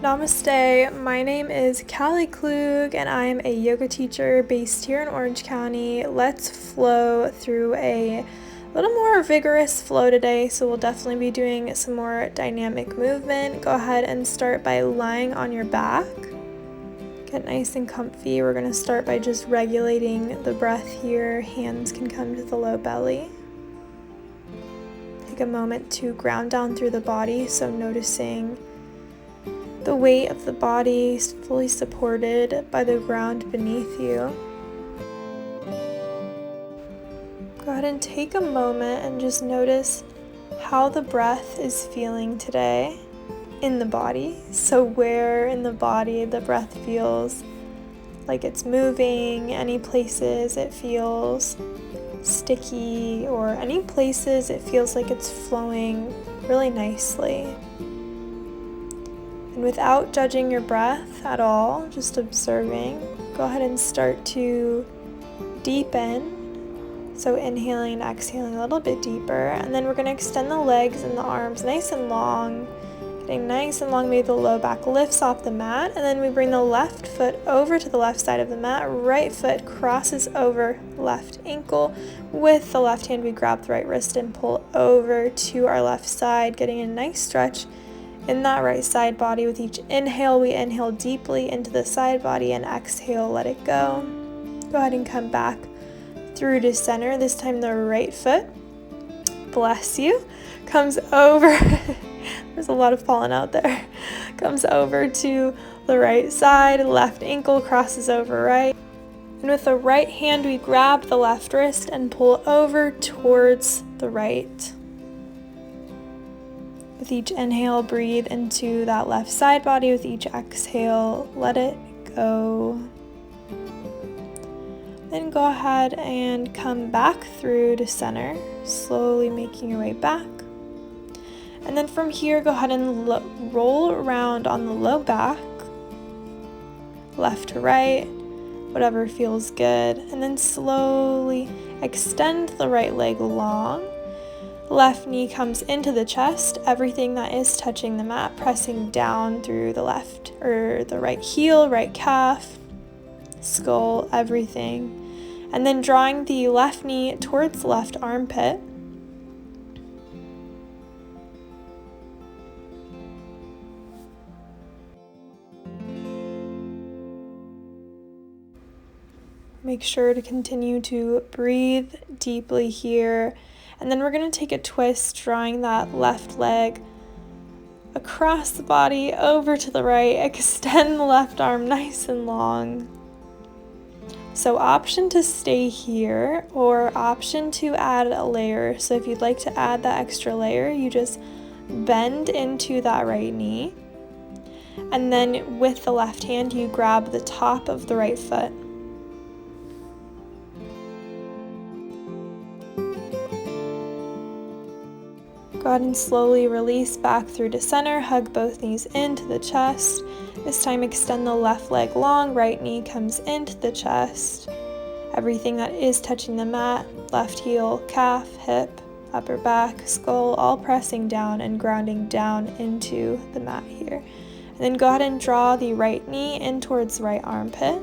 Namaste, my name is Callie Klug and I am a yoga teacher based here in Orange County. Let's flow through a little more vigorous flow today, so we'll definitely be doing some more dynamic movement. Go ahead and start by lying on your back. Get nice and comfy. We're going to start by just regulating the breath here. Hands can come to the low belly. Take a moment to ground down through the body, so noticing the weight of the body is fully supported by the ground beneath you. Go ahead and take a moment and just notice how the breath is feeling today in the body. So where in the body the breath feels like it's moving, any places it feels sticky, or any places it feels like it's flowing really nicely. And without judging your breath at all, just observing, go ahead and start to deepen. So inhaling and exhaling a little bit deeper. And then we're going to extend the legs and the arms nice and long. Getting nice and long, maybe the low back lifts off the mat. And then we bring the left foot over to the left side of the mat. Right foot crosses over left ankle. With the left hand, we grab the right wrist and pull over to our left side, getting a nice stretch in that right side body. With each inhale, we inhale deeply into the side body, and exhale, let it go. Go ahead and come back through to center. This time the right foot, bless you, comes over. There's a lot of pollen out there. Comes over to the right side, left ankle crosses over right. And with the right hand, we grab the left wrist and pull over towards the right. With each inhale, breathe into that left side body. With each exhale, let it go. Then go ahead and come back through to center, slowly making your way back. And then from here, go ahead and roll around on the low back, left to right, whatever feels good. And then slowly extend the right leg long. Left knee comes into the chest, everything that is touching the mat, pressing down through the left or the right heel, right calf, skull, everything. And then drawing the left knee towards the left armpit. Make sure to continue to breathe deeply here. And then we're going to take a twist, drawing that left leg across the body, over to the right. Extend the left arm nice and long. So option to stay here, or option to add a layer. So if you'd like to add that extra layer, you just bend into that right knee. And then with the left hand, you grab the top of the right foot. Go ahead and slowly release back through to center. Hug both knees into the chest. This time extend the left leg long. Right knee comes into the chest. Everything that is touching the mat, left heel, calf, hip, upper back, skull, all pressing down and grounding down into the mat here. And then go ahead and draw the right knee in towards the right armpit.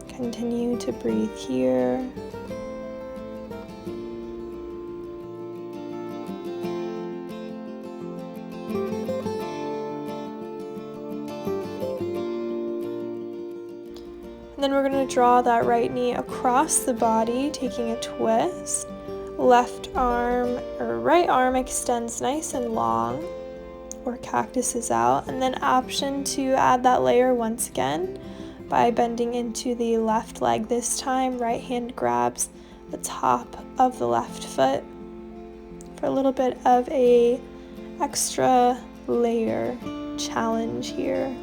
Continue to breathe here. Then we're going to draw that right knee across the body, taking a twist. Left arm or right arm extends nice and long, or cactuses out. And then option to add that layer once again by bending into the left leg. This time, right hand grabs the top of the left foot for a little bit of a extra layer challenge here.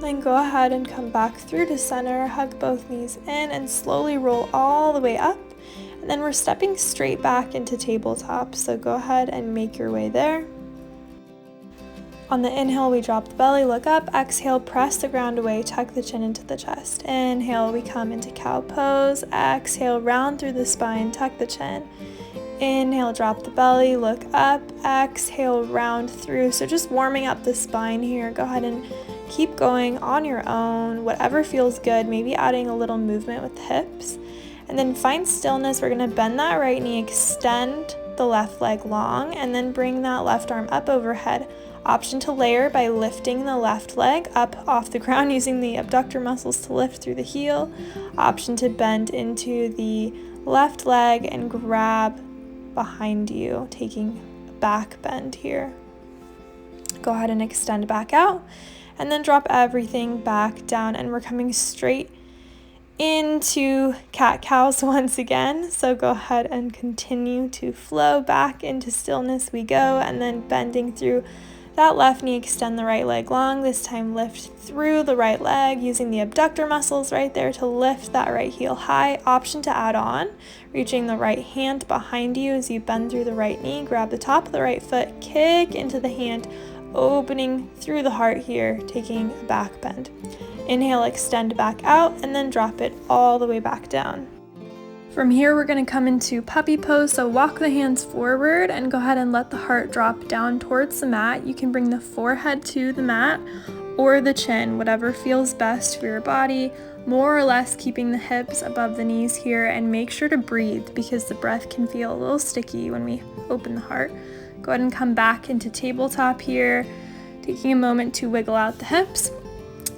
Then go ahead and come back through to center, hug both knees in, and slowly roll all the way up. And then we're stepping straight back into tabletop, so go ahead and make your way there. On the inhale, we drop the belly, look up. Exhale, press the ground away, tuck the chin into the chest. Inhale, we come into cow pose. Exhale, round through the spine, tuck the chin. Inhale, drop the belly, look up. Exhale, round through. So just warming up the spine here. Go ahead and keep going on your own, whatever feels good, maybe adding a little movement with the hips. And then find stillness. We're gonna bend that right knee, extend the left leg long, and then bring that left arm up overhead. Option to layer by lifting the left leg up off the ground using the abductor muscles to lift through the heel. Option to bend into the left leg and grab behind you, taking a back bend here. Go ahead and extend back out and then drop everything back down, and we're coming straight into cat-cows once again. So go ahead and continue to flow back into stillness we go, and then bending through that left knee, extend the right leg long. This time lift through the right leg using the abductor muscles right there to lift that right heel high. Option to add on, reaching the right hand behind you as you bend through the right knee, grab the top of the right foot, kick into the hand, opening through the heart here, taking a back bend. Inhale, extend back out, and then drop it all the way back down. From here, we're going to come into puppy pose, so walk the hands forward and go ahead and let the heart drop down towards the mat. You can bring the forehead to the mat or the chin, whatever feels best for your body, more or less keeping the hips above the knees here, and make sure to breathe because the breath can feel a little sticky when we open the heart. Go ahead and come back into tabletop here, taking a moment to wiggle out the hips.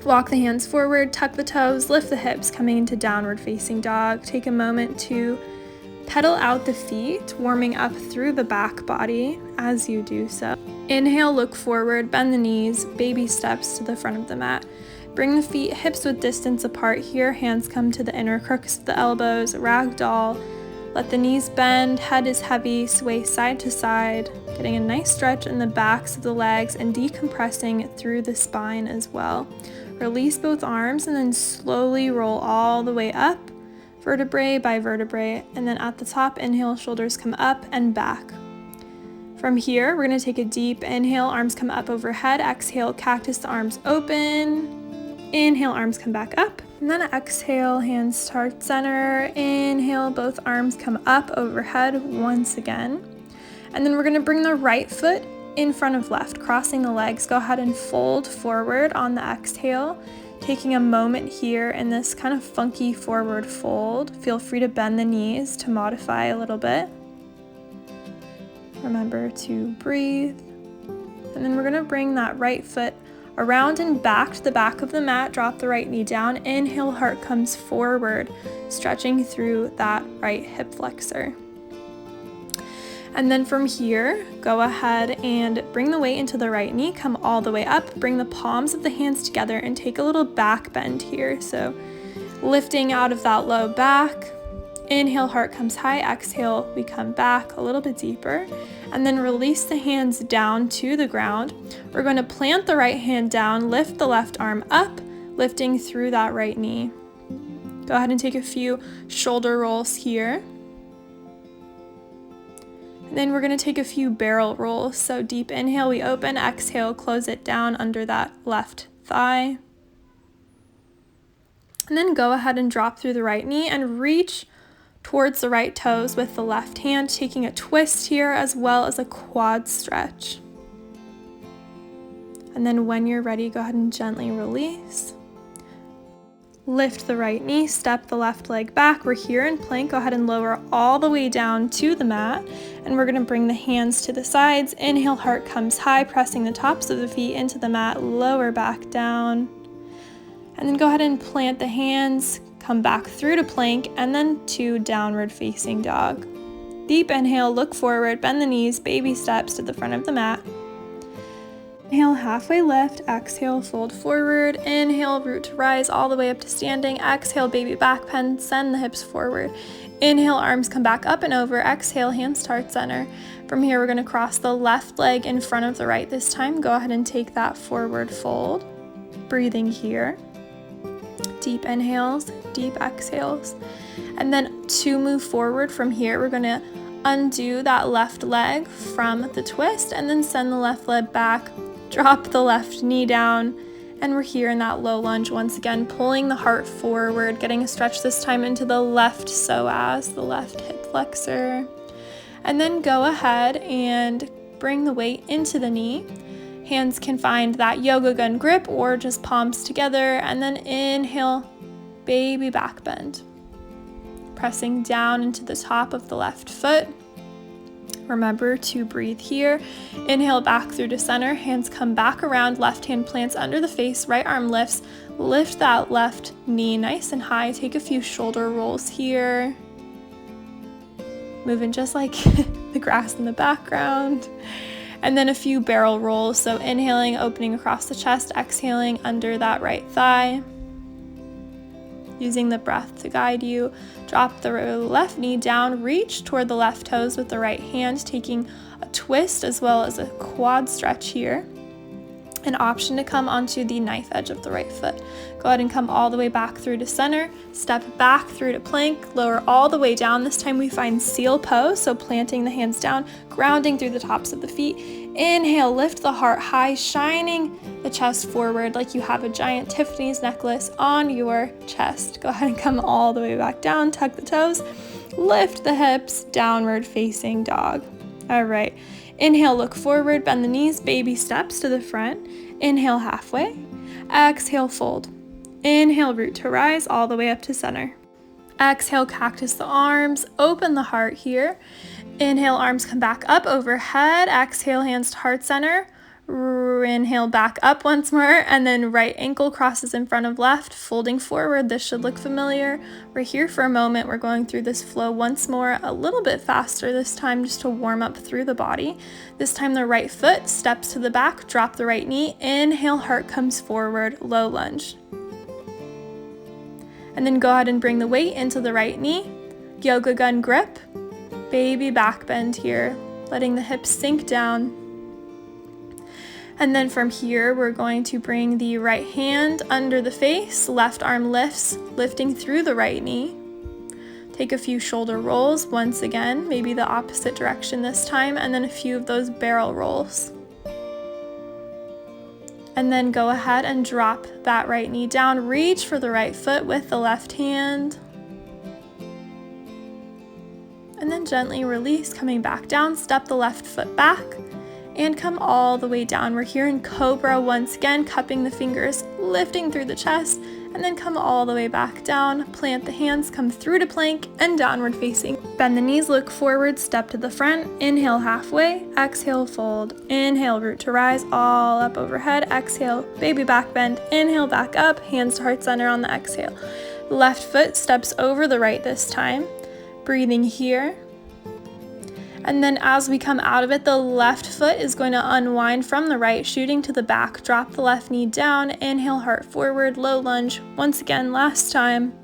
Walk the hands forward, tuck the toes, lift the hips, coming into downward facing dog. Take a moment to pedal out the feet, warming up through the back body as you do so. Inhale, look forward, bend the knees, baby steps to the front of the mat. Bring the feet hips width distance apart here, hands come to the inner crooks of the elbows, ragdoll. Let the knees bend, head is heavy, sway side to side, getting a nice stretch in the backs of the legs and decompressing through the spine as well. Release both arms and then slowly roll all the way up, vertebrae by vertebrae, and then at the top, inhale, shoulders come up and back. From here, we're going to take a deep inhale, arms come up overhead, exhale, cactus, the arms open, inhale, arms come back up, and then exhale, hands heart center, inhale, both arms come up overhead once again, and then we're going to bring the right foot in front of left, crossing the legs. Go ahead and fold forward on the exhale, taking a moment here in this kind of funky forward fold. Feel free to bend the knees to modify a little bit. Remember to breathe. And then we're going to bring that right foot around and back to the back of the mat. Drop the right knee down. Inhale, heart comes forward, stretching through that right hip flexor. And then from here, go ahead and bring the weight into the right knee, come all the way up, bring the palms of the hands together and take a little back bend here. So lifting out of that low back, inhale, heart comes high, exhale, we come back a little bit deeper, and then release the hands down to the ground. We're going to plant the right hand down, lift the left arm up, lifting through that right knee. Go ahead and take a few shoulder rolls here. And then we're going to take a few barrel rolls. So deep inhale, we open, exhale, close it down under that left thigh. And then go ahead and drop through the right knee and reach towards the right toes with the left hand, taking a twist here as well as a quad stretch. And then when you're ready, go ahead and gently release. Lift the right knee, step the left leg back. We're here in plank. Go ahead and lower all the way down to the mat. And we're going to bring the hands to the sides. Inhale, heart comes high, pressing the tops of the feet into the mat. Lower back down. And then go ahead and plant the hands, come back through to plank, and then to downward facing dog. Deep inhale, look forward, bend the knees, baby steps to the front of the mat. Inhale, halfway lift, exhale, fold forward, inhale, root to rise all the way up to standing, exhale, baby back bend, send the hips forward, inhale, arms come back up and over, exhale, hands to heart center. From here, we're going to cross the left leg in front of the right this time. Go ahead and take that forward fold, breathing here, deep inhales, deep exhales, and then to move forward from here, we're going to undo that left leg from the twist and then send the left leg back, Drop the left knee down, and we're here in that low lunge once again, pulling the heart forward, getting a stretch this time into the left psoas, the left hip flexor. And then go ahead and bring the weight into the knee. Hands can find that yoga gun grip or just palms together, and then inhale, baby back bend. Pressing down into the top of the left foot. Remember to breathe here. Inhale back through to center. Hands come back around. Left hand plants under the face. Right arm lifts. Lift that left knee nice and high. Take a few shoulder rolls here. Moving just like the grass in the background. And then a few barrel rolls. So inhaling, opening across the chest. Exhaling under that right thigh. Using the breath to guide you. Drop the left knee down, reach toward the left toes with the right hand, taking a twist as well as a quad stretch here. An option to come onto the knife edge of the right foot. Go ahead and come all the way back through to center, step back through to plank, lower all the way down. This time we find seal pose, so planting the hands down, grounding through the tops of the feet. Inhale, lift the heart high, shining the chest forward like you have a giant Tiffany's necklace on your chest. Go ahead and come all the way back down, tuck the toes, lift the hips, downward facing dog. All right. Inhale, look forward, bend the knees, baby steps to the front. Inhale, halfway. Exhale, fold. Inhale, root to rise all the way up to center. Exhale, cactus the arms, open the heart here. Inhale, arms come back up overhead. Exhale, hands to heart center. Inhale, back up once more, and then right ankle crosses in front of left, folding forward. This should look familiar. We're here for a moment. We're going through this flow once more, a little bit faster this time just to warm up through the body. This time the right foot steps to the back, drop the right knee. Inhale, heart comes forward, low lunge. And then go ahead and bring the weight into the right knee. Yoga gun grip, baby back bend here, letting the hips sink down. And then from here, we're going to bring the right hand under the face, left arm lifts, lifting through the right knee. Take a few shoulder rolls once again, maybe the opposite direction this time, and then a few of those barrel rolls. And then go ahead and drop that right knee down, reach for the right foot with the left hand. And then gently release, coming back down, step the left foot back. And come all the way down. We're here in Cobra once again, cupping the fingers, lifting through the chest, and then come all the way back down. Plant the hands, come through to plank and downward facing. Bend the knees, look forward, step to the front. Inhale, halfway. Exhale, fold. Inhale, root to rise, all up overhead. Exhale, baby back bend. Inhale, back up, hands to heart center on the exhale. Left foot steps over the right this time. Breathing here. And then as we come out of it, the left foot is going to unwind from the right, shooting to the back. Drop the left knee down, inhale, heart forward, low lunge. Once again, last time.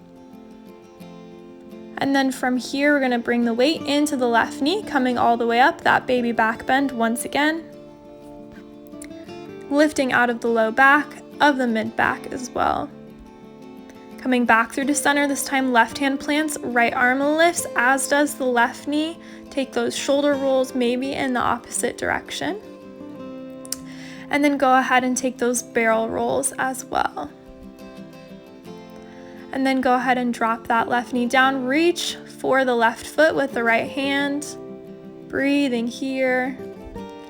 And then from here, we're going to bring the weight into the left knee, coming all the way up, that baby back bend once again. Lifting out of the low back, of the mid back as well. Coming back through to center, this time left hand plants, right arm lifts, as does the left knee. Take those shoulder rolls maybe in the opposite direction. And then go ahead and take those barrel rolls as well. And then go ahead and drop that left knee down, reach for the left foot with the right hand. Breathing here.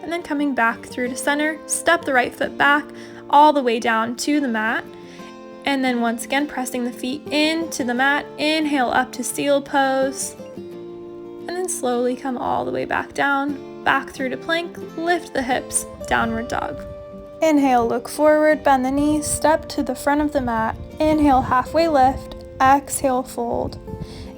And then coming back through to center, step the right foot back all the way down to the mat. And then once again, pressing the feet into the mat. Inhale up to seal pose. And then slowly come all the way back down, back through to plank, lift the hips, downward dog. Inhale, look forward, bend the knees, step to the front of the mat. Inhale, halfway lift. Exhale, fold.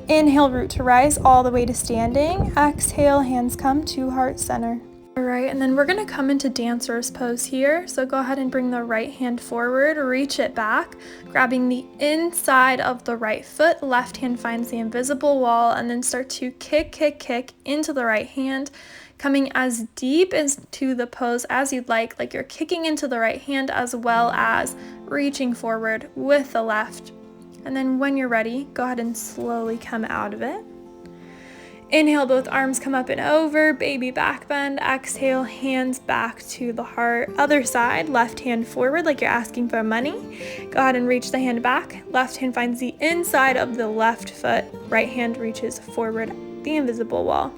Inhale, root to rise all the way to standing. Exhale, hands come to heart center. All right, and then we're gonna come into dancer's pose here. So go ahead and bring the right hand forward, reach it back, grabbing the inside of the right foot, left hand finds the invisible wall, and then start to kick, kick, kick into the right hand, coming as deep into the pose as you'd like you're kicking into the right hand as well as reaching forward with the left. And then when you're ready, go ahead and slowly come out of it. Inhale, both arms come up and over, baby back bend. Exhale, hands back to the heart. Other side, left hand forward like you're asking for money. Go ahead and reach the hand back. Left hand finds the inside of the left foot. Right hand reaches forward, the invisible wall.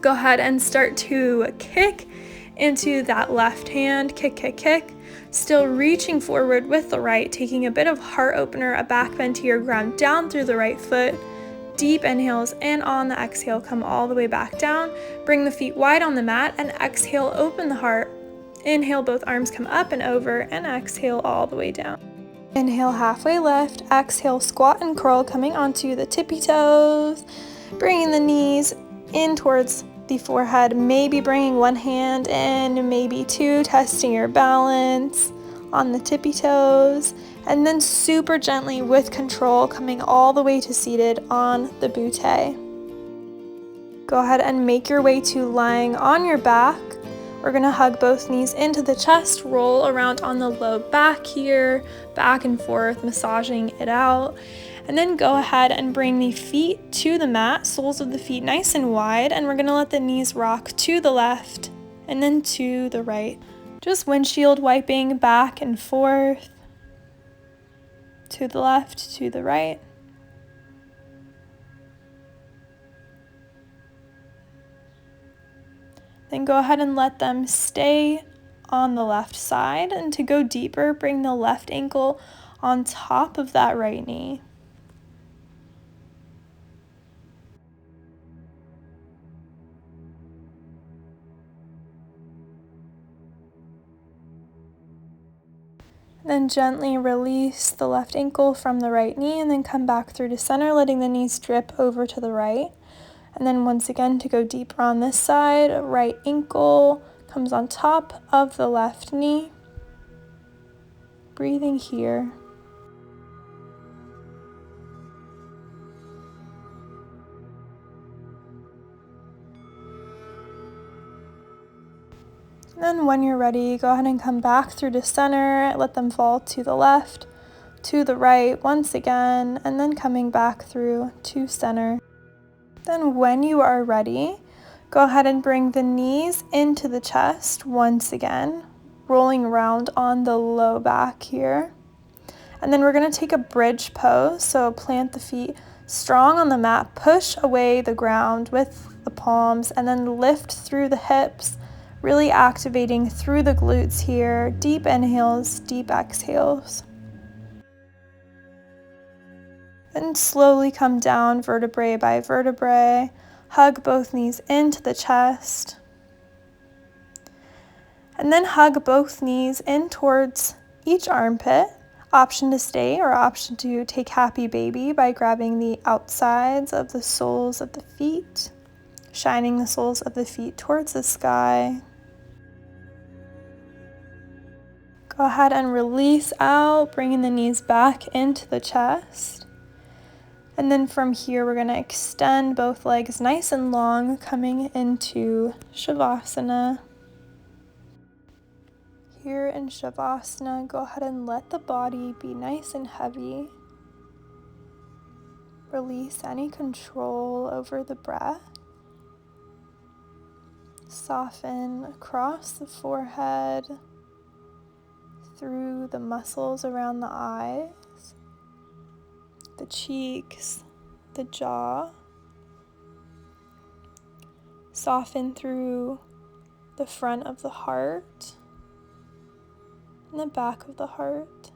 Go ahead and start to kick into that left hand. Kick, kick, kick. Still reaching forward with the right, taking a bit of heart opener, a back bend to your ground, down through the right foot. Deep inhales, and on the exhale, come all the way back down. Bring the feet wide on the mat, and exhale, open the heart. Inhale, both arms come up and over, and exhale all the way down. Inhale, halfway lift. Exhale, squat and curl, coming onto the tippy toes. Bringing the knees in towards the forehead, maybe bringing one hand in, maybe two, testing your balance on the tippy toes. And then super gently with control coming all the way to seated on the butte. Go ahead and make your way to lying on your back. We're gonna hug both knees into the chest, roll around on the low back here, back and forth, massaging it out. And then go ahead and bring the feet to the mat, soles of the feet nice and wide, and we're gonna let the knees rock to the left and then to the right. Just windshield wiping back and forth. To the left, to the right. Then go ahead and let them stay on the left side. And to go deeper, bring the left ankle on top of that right knee. Then gently release the left ankle from the right knee and then come back through to center, letting the knees drip over to the right. And then once again, to go deeper on this side, right ankle comes on top of the left knee. Breathing here. Then when you're ready, go ahead and come back through to center, let them fall to the left, to the right once again, and then coming back through to center. Then when you are ready, go ahead and bring the knees into the chest once again, rolling around on the low back here. And then we're gonna take a bridge pose, so plant the feet strong on the mat, push away the ground with the palms, and then lift through the hips, really activating through the glutes here. Deep inhales, deep exhales. And slowly come down vertebrae by vertebrae. Hug both knees into the chest. And then hug both knees in towards each armpit. Option to stay or option to take happy baby by grabbing the outsides of the soles of the feet, shining the soles of the feet towards the sky. Go ahead and release out, bringing the knees back into the chest. And then from here, we're going to extend both legs nice and long, coming into Shavasana. Here in Shavasana, go ahead and let the body be nice and heavy. Release any control over the breath. Soften across the forehead, through the muscles around the eyes, the cheeks, the jaw. Soften through the front of the heart and the back of the heart.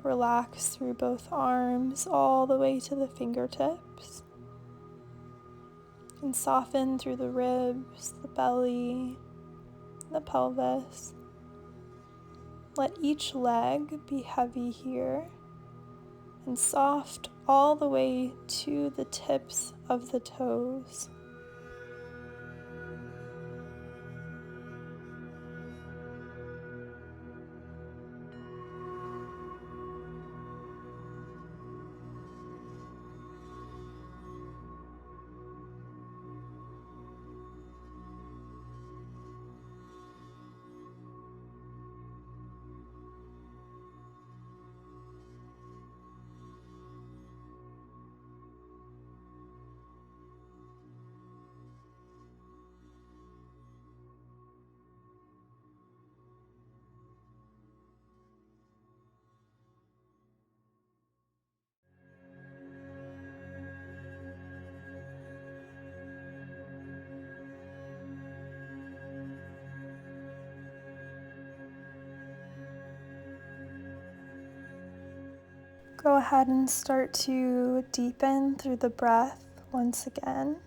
Relax through both arms all the way to the fingertips. And soften through the ribs, the belly, the pelvis. Let each leg be heavy here and soft all the way to the tips of the toes. Go ahead and start to deepen through the breath once again.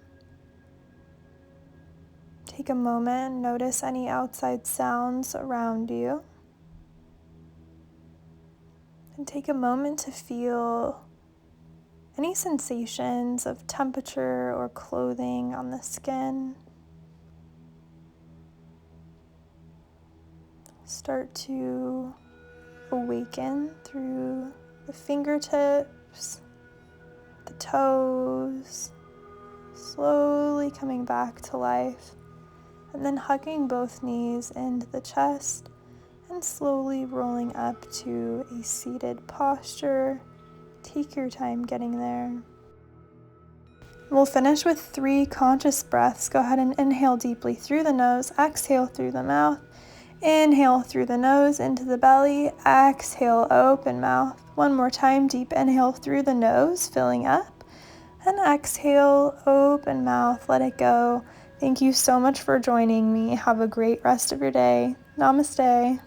Take a moment, notice any outside sounds around you. And take a moment to feel any sensations of temperature or clothing on the skin. Start to awaken through the fingertips, the toes, slowly coming back to life, and then hugging both knees into the chest and slowly rolling up to a seated posture. Take your time getting there. We'll finish with 3 conscious breaths. Go ahead and inhale deeply through the nose, exhale through the mouth. Inhale through the nose into the belly, exhale, open mouth. One more time, deep inhale through the nose, filling up, and exhale, open mouth, let it go. Thank you so much for joining me. Have a great rest of your day. Namaste.